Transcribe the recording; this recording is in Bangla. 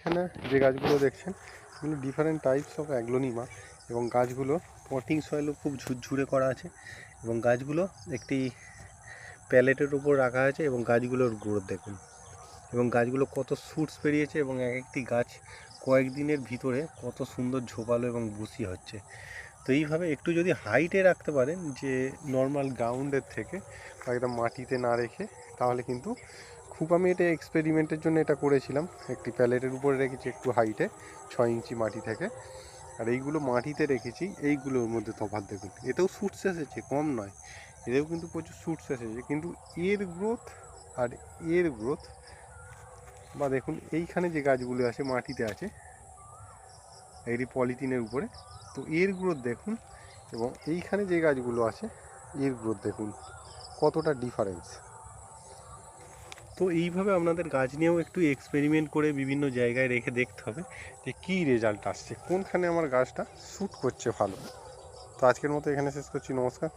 এখানে যে গাছগুলো দেখছেন এগুলো ডিফারেন্ট টাইপস অফ অ্যাগ্লোনিমা, এবং গাছগুলো পটিং সয়েলও খুব ঝুরঝুরে করা আছে, এবং গাছগুলো একটি প্যালেটের উপর রাখা আছে, এবং গাছগুলোর গ্রোথ দেখুন, এবং গাছগুলো কত শুটস বেরিয়েছে, এবং এক একটি গাছ কয়েকদিনের ভিতরে কত সুন্দর ঝোপালো এবং বুশি হচ্ছে। তো এইভাবে একটু যদি হাইটে রাখতে পারেন, যে নর্মাল গ্রাউন্ডের থেকে বা একদম মাটিতে না রেখে, তাহলে কিন্তু খুব, আমি এটা এক্সপেরিমেন্টের জন্য এটা করেছিলাম, একটি প্যালেটের উপরে রেখেছি একটু হাইটে 6 ইঞ্চি মাটি থেকে, আর এইগুলো মাটিতে রেখেছি। এইগুলোর মধ্যে তফাৎ দেখুন, এতেও শুটস এসেছে, কম নয়, এতেও কিন্তু প্রচুর শুটস এসেছে, কিন্তু এর গ্রোথ আর এর গ্রোথ, বা দেখুন এইখানে যে গাছগুলো আছে মাটিতে আছে এটি পলিথিনের উপরে, তো এর গ্রোথ দেখুন, এবং এইখানে যে গাছগুলো আছে এর গ্রোথ দেখুন কতটা ডিফারেন্স। তো এইভাবে আপনাদের গাছ নিয়েও একটু এক্সপেরিমেন্ট করে বিভিন্ন জায়গায় রেখে দেখতে হবে যে কী রেজাল্ট আসছে, কোনখানে আমার গাছটা শ্যুট করছে ভালো। তো আজকের মতো এখানে শেষ করছি, নমস্কার।